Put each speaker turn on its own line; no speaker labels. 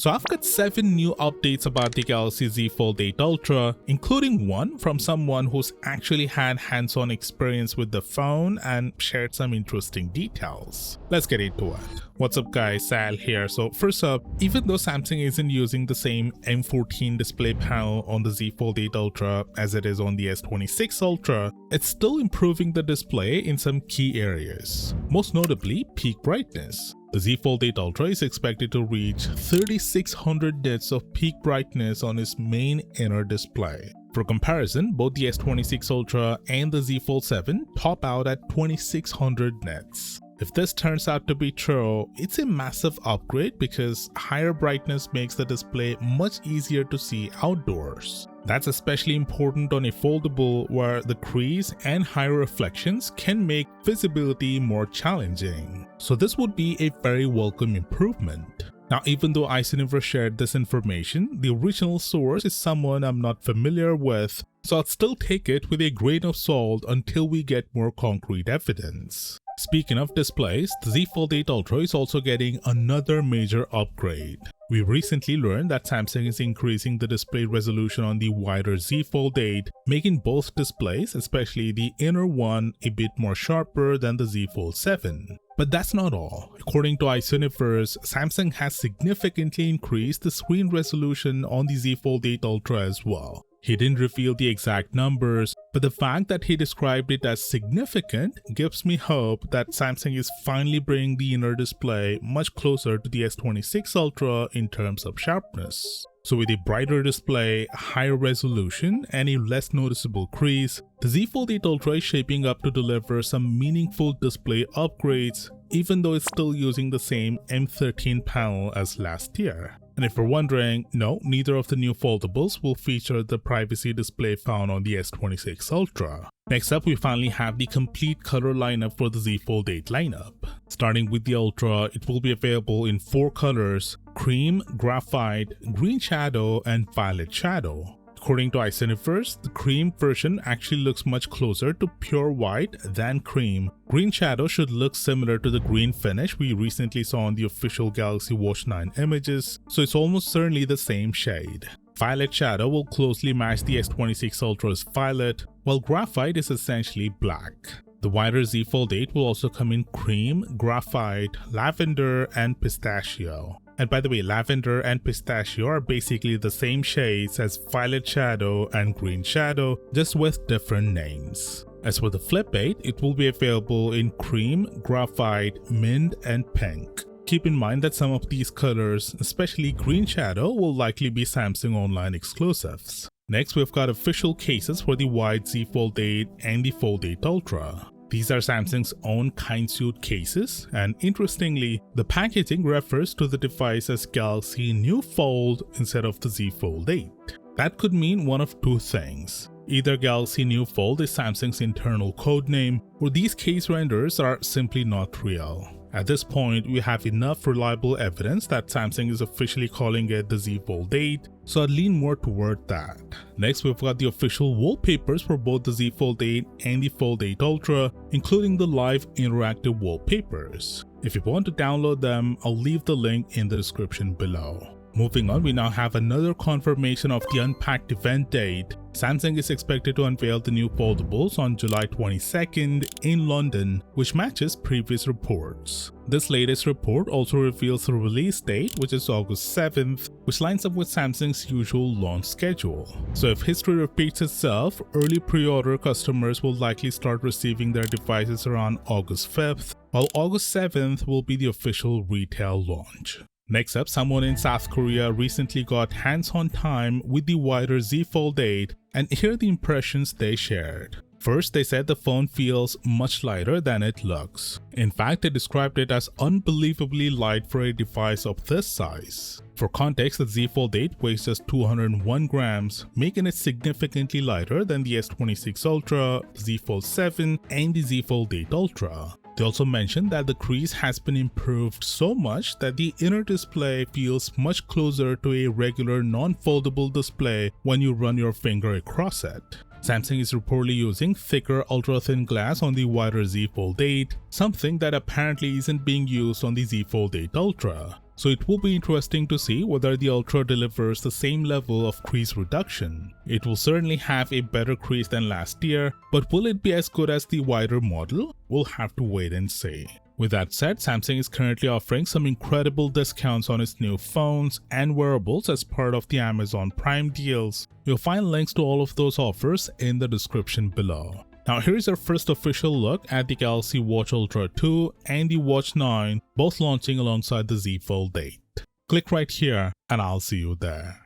So I've got 7 new updates about the Galaxy Z Fold 8 Ultra, including one from someone who's actually had hands-on experience with the phone and shared some interesting details. Let's get into it. What's up guys, Sal here. So first up, even though Samsung isn't using the same M14 display panel on the Z Fold 8 Ultra as it is on the S26 Ultra, it's still improving the display in some key areas, most notably peak brightness. The Z Fold 8 Ultra is expected to reach 3600 nits of peak brightness on its main inner display. For comparison, both the S26 Ultra and the Z Fold 7 top out at 2600 nits. If this turns out to be true, it's a massive upgrade because higher brightness makes the display much easier to see outdoors. That's especially important on a foldable where the crease and higher reflections can make visibility more challenging. So this would be a very welcome improvement. Now, even though Icenivers shared this information, the original source is someone I'm not familiar with, so I'll still take it with a grain of salt until we get more concrete evidence. Speaking of displays, the Z Fold 8 Ultra is also getting another major upgrade. We recently learned that Samsung is increasing the display resolution on the wider Z Fold 8, making both displays, especially the inner one, a bit more sharper than the Z Fold 7. But that's not all. According to Icenivers, Samsung has significantly increased the screen resolution on the Z Fold 8 Ultra as well. He didn't reveal the exact numbers, but the fact that he described it as significant gives me hope that Samsung is finally bringing the inner display much closer to the S26 Ultra in terms of sharpness. So with a brighter display, higher resolution, and a less noticeable crease, the Z Fold 8 Ultra is shaping up to deliver some meaningful display upgrades, even though it's still using the same M13 panel as last year. And if you're wondering, no, neither of the new foldables will feature the privacy display found on the S26 Ultra. Next up, we finally have the complete color lineup for the Z Fold 8 lineup. Starting with the Ultra, it will be available in 4 colors: cream, graphite, green shadow, and violet shadow. According to Icenivers, the cream version actually looks much closer to pure white than cream. Green shadow should look similar to the green finish we recently saw on the official Galaxy Watch 9 images, so it's almost certainly the same shade. Violet shadow will closely match the S26 Ultra's violet, while graphite is essentially black. The wider Z Fold 8 will also come in cream, graphite, lavender, and pistachio. And by the way, lavender and pistachio are basically the same shades as violet shadow and green shadow, just with different names. As for the Flip 8, it will be available in cream, graphite, mint, and pink. Keep in mind that some of these colors, especially green shadow, will likely be Samsung online exclusives. Next, we've got official cases for the wide Z Fold 8 and the Fold 8 Ultra. These are Samsung's own KindSuit cases, and interestingly, the packaging refers to the device as Galaxy New Fold instead of the Z Fold 8. That could mean one of two things. Either Galaxy New Fold is Samsung's internal codename, or these case renders are simply not real. At this point, we have enough reliable evidence that Samsung is officially calling it the Z Fold 8, so I'd lean more toward that. Next, we've got the official wallpapers for both the Z Fold 8 and the Fold 8 Ultra, including the live interactive wallpapers. If you want to download them, I'll leave the link in the description below. Moving on, we now have another confirmation of the Unpacked event date. Samsung is expected to unveil the new foldables on July 22nd in London, which matches previous reports. This latest report also reveals the release date, which is August 7th, which lines up with Samsung's usual launch schedule. So if history repeats itself, early pre-order customers will likely start receiving their devices around August 5th, while August 7th will be the official retail launch. Next up, someone in South Korea recently got hands-on time with the wider Z Fold 8, and here are the impressions they shared. First, they said the phone feels much lighter than it looks. In fact, they described it as unbelievably light for a device of this size. For context, the Z Fold 8 weighs just 201 grams, making it significantly lighter than the S26 Ultra, the Z Fold 7, and the Z Fold 8 Ultra. They also mentioned that the crease has been improved so much that the inner display feels much closer to a regular non-foldable display when you run your finger across it. Samsung is reportedly using thicker ultra-thin glass on the wider Z Fold 8, something that apparently isn't being used on the Z Fold 8 Ultra. so it will be interesting to see whether the Ultra delivers the same level of crease reduction. It will certainly have a better crease than last year, but will it be as good as the wider model? We'll have to wait and see. With that said, Samsung is currently offering some incredible discounts on its new phones and wearables as part of the Amazon Prime deals. You'll find links to all of those offers in the description below. Now here is our first official look at the Galaxy Watch Ultra 2 and the Watch 9, both launching alongside the Z Fold 8. Click right here and I'll see you there.